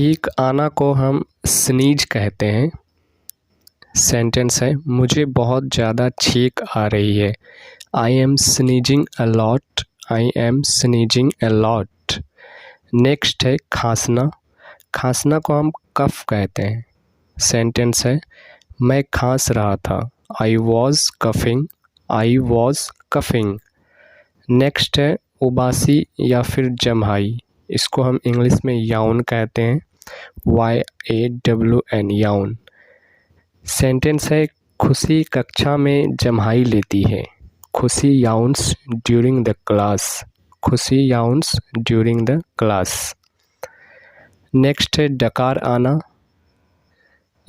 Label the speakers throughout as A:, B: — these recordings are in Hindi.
A: छींक आना को हम स्नीज कहते हैं। सेंटेंस है, मुझे बहुत ज़्यादा छींक आ रही है। I am sneezing a lot. I am sneezing a lot. Next है खांसना। खांसना को हम कफ कहते हैं। सेंटेंस है, मैं खांस रहा था। I was coughing. I was coughing. Next है उबासी या फिर जम्हाई। इसको हम इंग्लिश में याउन कहते हैं। YAWN याउन। सेंटेंस है, खुशी कक्षा में जम्हाई लेती है। खुशी याउन्स ड्यूरिंग द क्लास। खुशी याउन्स ड्यूरिंग द क्लास। नेक्स्ट है डकार आना।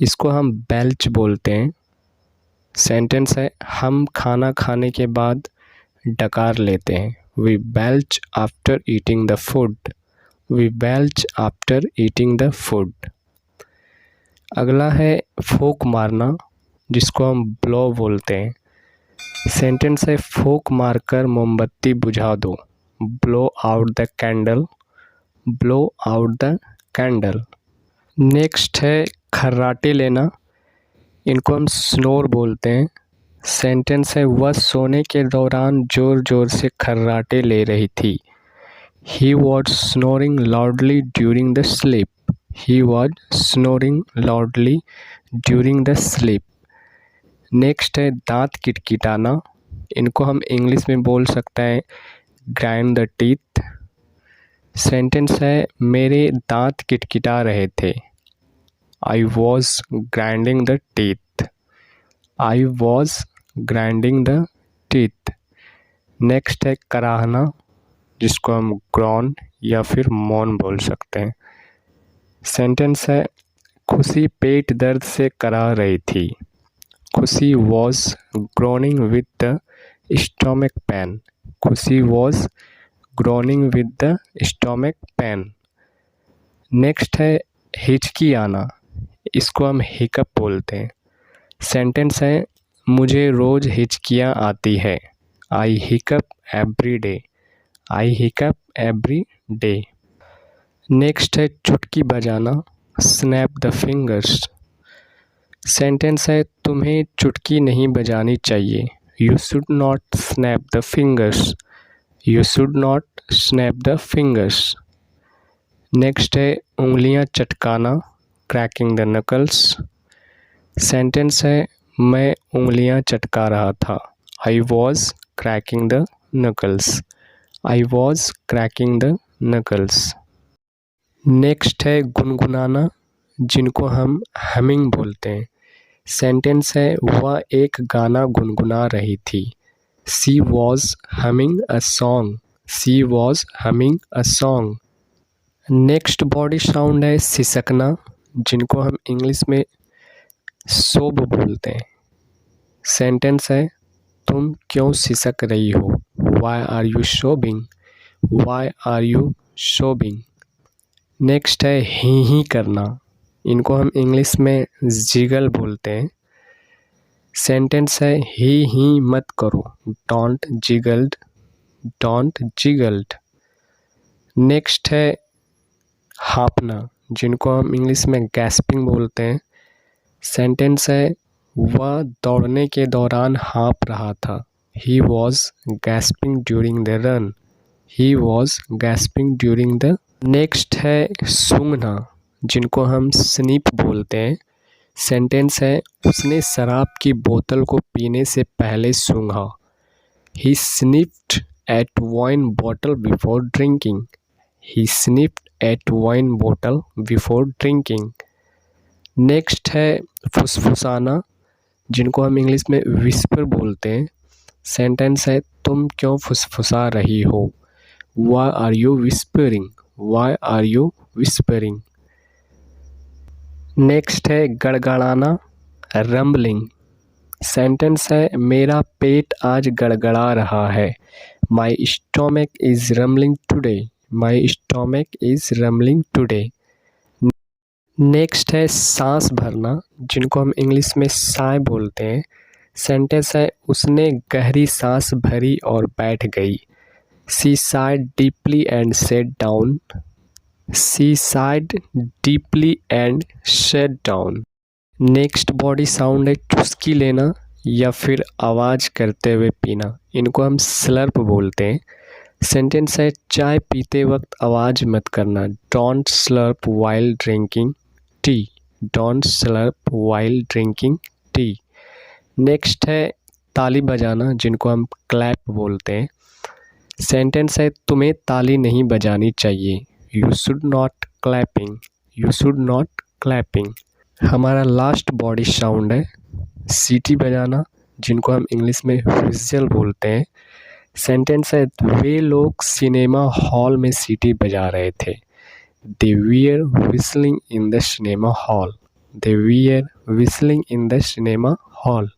A: इसको हम बेल्च बोलते हैं। सेंटेंस है, हम खाना खाने के बाद डकार लेते हैं। We belch after eating the food. We belch after eating the food. अगला है फूंक मारना, जिसको हम ब्लो बोलते हैं। सेंटेंस है, फूंक मारकर मोमबत्ती बुझा दो। Blow out the candle. Blow out the candle. Next है खर्राटे लेना। इनको हम स्नोर बोलते हैं। सेंटेंस है, वह सोने के दौरान जोर जोर से खर्राटे ले रही थी। He was snoring loudly during the sleep. He was snoring loudly during the sleep. Next है दांत किटकिटाना। इनको हम इंग्लिश में बोल सकते हैं ग्राइंड द टीथ। सेंटेंस है, मेरे दांत किटकिटा रहे थे। I was grinding the teeth. I was grinding the teeth. Next है कराहना, जिसको हम ग्रॉन या फिर मौन बोल सकते हैं। सेंटेंस है, खुशी पेट दर्द से कराह रही थी। Khushi was groaning with the stomach pain. Khushi was groaning with the stomach pain. Next है हिचकी आना। इसको हम हिकअप बोलते हैं। सेंटेंस है, मुझे रोज़ हिचकियाँ आती है। आई हिकअप एवरी डे। आई हिकअप एवरी डे। नेक्स्ट है चुटकी बजाना, स्नैप द फिंगर्स। सेंटेंस है, तुम्हें चुटकी नहीं बजानी चाहिए। You should not snap the fingers. You should not snap the fingers. Next है उंगलियां चटकाना, क्रैकिंग द नकल्स। सेंटेंस है, मैं उंगलियां चटका रहा था। I was cracking the knuckles. I was cracking the knuckles. Next है गुनगुनाना, जिनको हम हमिंग बोलते हैं। सेंटेंस है, वह एक गाना गुनगुना रही थी। She was humming a song. She was humming a song. Next body sound है सिसकना, जिनको हम इंग्लिश में सोब बोलते हैं। सेंटेंस है, तुम क्यों सिसक रही हो। Why are you sobbing. Why are you sobbing. Next है ही करना। इनको हम इंग्लिश में जिगल बोलते हैं। सेंटेंस है, ही मत करो। डोंट जिगल्ड। डोंट जिगल्ड। नेक्स्ट है हांफना, जिनको हम इंग्लिश में गैस्पिंग बोलते हैं। सेंटेंस है, वह दौड़ने के दौरान हाँफ रहा था। He was gasping during the run. He was gasping during the. Next है सूंघना, जिनको हम स्निफ बोलते हैं। सेंटेंस है, उसने शराब की बोतल को पीने से पहले सूंघा। He sniffed at wine bottle before drinking. He sniffed at wine bottle before drinking. Next है फुसफुसाना, जिनको हम इंग्लिश में विस्पर बोलते हैं। सेंटेंस है, तुम क्यों फुसफुसा रही हो। Why are you whispering. Why are you whispering. Next है गड़गड़ाना, रम्बलिंग। सेंटेंस है, मेरा पेट आज गड़गड़ा रहा है। My stomach is rumbling today. My stomach is rumbling today. Next है सांस भरना, जिनको हम इंग्लिश में साय बोलते हैं। सेंटेंस है, उसने गहरी सांस भरी और बैठ गई। She sighed deeply and sat down. She sighed deeply and sat down. Next body sound है चुस्की लेना या फिर आवाज़ करते हुए पीना। इनको हम स्लर्प बोलते हैं। सेंटेंस है चाय पीते वक्त आवाज़ मत करना। Don't slurp while drinking tea. Don't slurp while drinking tea. Next है ताली बजाना, जिनको हम क्लैप बोलते हैं। सेंटेंस है तुम्हें ताली नहीं बजानी चाहिए। You should not clapping. You should not clapping. हमारा लास्ट बॉडी साउंड है सीटी बजाना, जिनको हम इंग्लिश में व्हिसल बोलते हैं। सेंटेंस है वे लोग सिनेमा हॉल में सीटी बजा रहे थे। They were whistling in the cinema hall. They were whistling in the cinema hall.